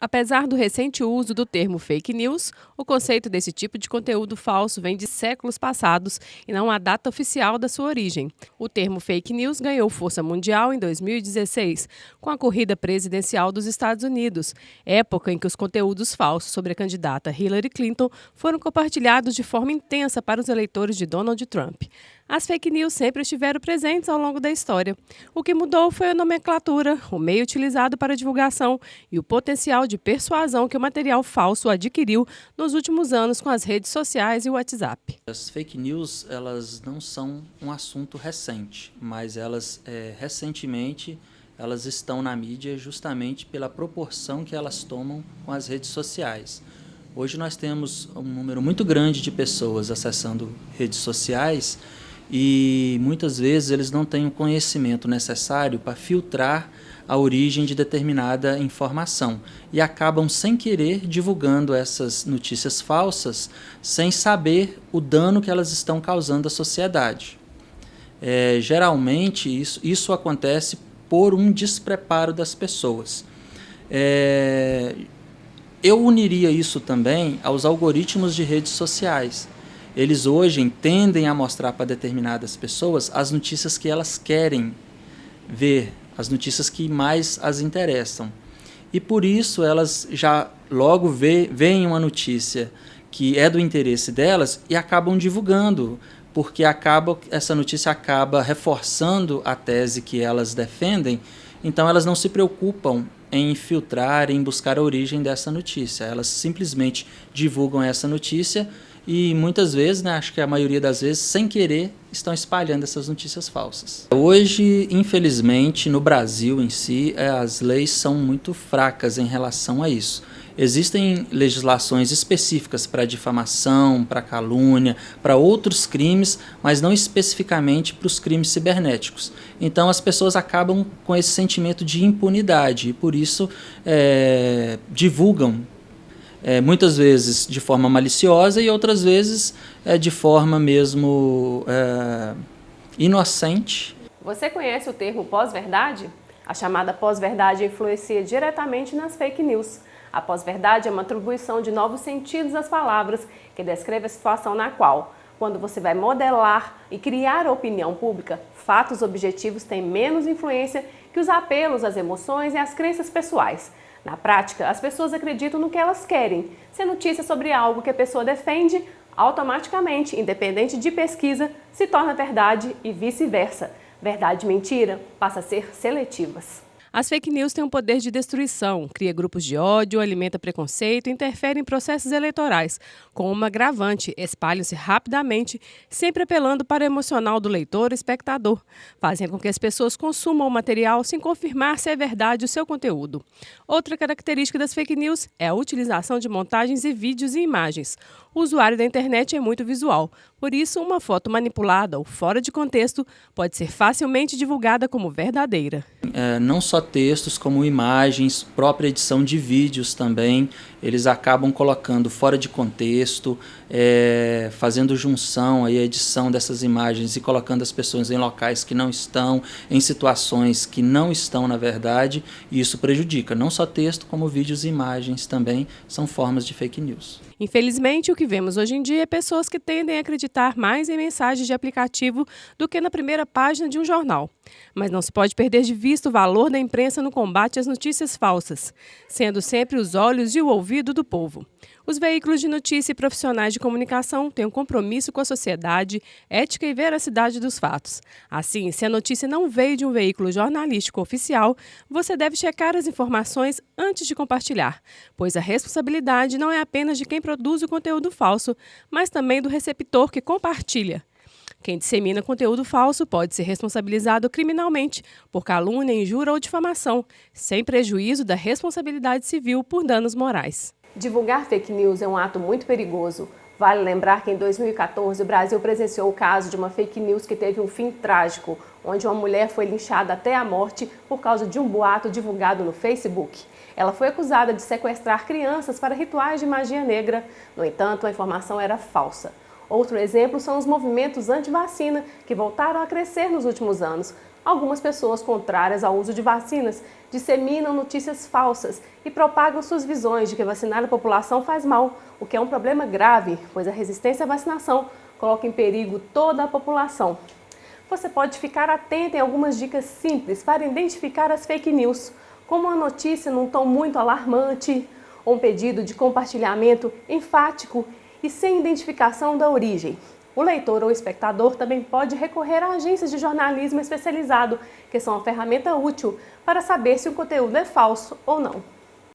Apesar do recente uso do termo fake news, o conceito desse tipo de conteúdo falso vem de séculos passados e não há data oficial da sua origem. O termo fake news ganhou força mundial em 2016, com a corrida presidencial dos Estados Unidos, época em que os conteúdos falsos sobre a candidata Hillary Clinton foram compartilhados de forma intensa para os eleitores de Donald Trump. As fake news sempre estiveram presentes ao longo da história. O que mudou foi a nomenclatura, o meio utilizado para a divulgação e o potencial de persuasão que o material falso adquiriu nos últimos anos com as redes sociais e o WhatsApp. As fake news, elas não são um assunto recente, mas recentemente elas estão na mídia justamente pela proporção que elas tomam com as redes sociais. Hoje nós temos um número muito grande de pessoas acessando redes sociais e muitas vezes eles não têm o conhecimento necessário para filtrar a origem de determinada informação e acabam sem querer divulgando essas notícias falsas sem saber o dano que elas estão causando à sociedade. Geralmente isso acontece por um despreparo das pessoas. Eu uniria isso também aos algoritmos de redes sociais. Eles hoje tendem a mostrar para determinadas pessoas as notícias que elas querem ver, as notícias que mais as interessam. E por isso elas já logo veem uma notícia que é do interesse delas e acabam divulgando, porque essa notícia acaba reforçando a tese que elas defendem, então elas não se preocupam em filtrar, em buscar a origem dessa notícia. Elas simplesmente divulgam essa notícia e muitas vezes, acho que a maioria das vezes, sem querer, estão espalhando essas notícias falsas. Hoje, infelizmente, no Brasil em si, as leis são muito fracas em relação a isso. Existem legislações específicas para difamação, para calúnia, para outros crimes, mas não especificamente para os crimes cibernéticos. Então as pessoas acabam com esse sentimento de impunidade e por isso divulgam, muitas vezes de forma maliciosa e outras vezes de forma mesmo inocente. Você conhece o termo pós-verdade? A chamada pós-verdade influencia diretamente nas fake news. A pós-verdade é uma atribuição de novos sentidos às palavras que descreve a situação na qual, quando você vai modelar e criar a opinião pública, fatos objetivos têm menos influência que os apelos às emoções e às crenças pessoais. Na prática, as pessoas acreditam no que elas querem. Se a notícia sobre algo que a pessoa defende, automaticamente, independente de pesquisa, se torna verdade e vice-versa. Verdade e mentira passam a ser seletivas. As fake news têm um poder de destruição, cria grupos de ódio, alimenta preconceito e interfere em processos eleitorais. Com uma agravante, espalham-se rapidamente, sempre apelando para o emocional do leitor ou espectador, fazendo com que as pessoas consumam o material sem confirmar se é verdade o seu conteúdo. Outra característica das fake news é a utilização de montagens e vídeos e imagens. O usuário da internet é muito visual, por isso uma foto manipulada ou fora de contexto pode ser facilmente divulgada como verdadeira. Não só textos, como imagens, própria edição de vídeos também, eles acabam colocando fora de contexto, fazendo junção, a edição dessas imagens e colocando as pessoas em locais que não estão, em situações que não estão na verdade, e isso prejudica. Não só texto, como vídeos e imagens também são formas de fake news. Infelizmente, o que vemos hoje em dia é pessoas que tendem a acreditar mais em mensagens de aplicativo do que na primeira página de um jornal. Mas não se pode perder de vista o valor da imprensa no combate às notícias falsas, sendo sempre os olhos e o ouvido do povo. Os veículos de notícia e profissionais de comunicação têm um compromisso com a sociedade, ética e veracidade dos fatos. Assim, se a notícia não veio de um veículo jornalístico oficial, você deve checar as informações antes de compartilhar, pois a responsabilidade não é apenas de quem produz o conteúdo falso, mas também do receptor que compartilha. Quem dissemina conteúdo falso pode ser responsabilizado criminalmente por calúnia, injúria ou difamação, sem prejuízo da responsabilidade civil por danos morais. Divulgar fake news é um ato muito perigoso. Vale lembrar que em 2014 o Brasil presenciou o caso de uma fake news que teve um fim trágico, onde uma mulher foi linchada até a morte por causa de um boato divulgado no Facebook. Ela foi acusada de sequestrar crianças para rituais de magia negra. No entanto, a informação era falsa. Outro exemplo são os movimentos anti-vacina, que voltaram a crescer nos últimos anos. Algumas pessoas contrárias ao uso de vacinas disseminam notícias falsas e propagam suas visões de que vacinar a população faz mal, o que é um problema grave, pois a resistência à vacinação coloca em perigo toda a população. Você pode ficar atento em algumas dicas simples para identificar as fake news, como uma notícia num tom muito alarmante, ou um pedido de compartilhamento enfático e sem identificação da origem. O leitor ou espectador também pode recorrer a agências de jornalismo especializado, que são uma ferramenta útil para saber se o conteúdo é falso ou não.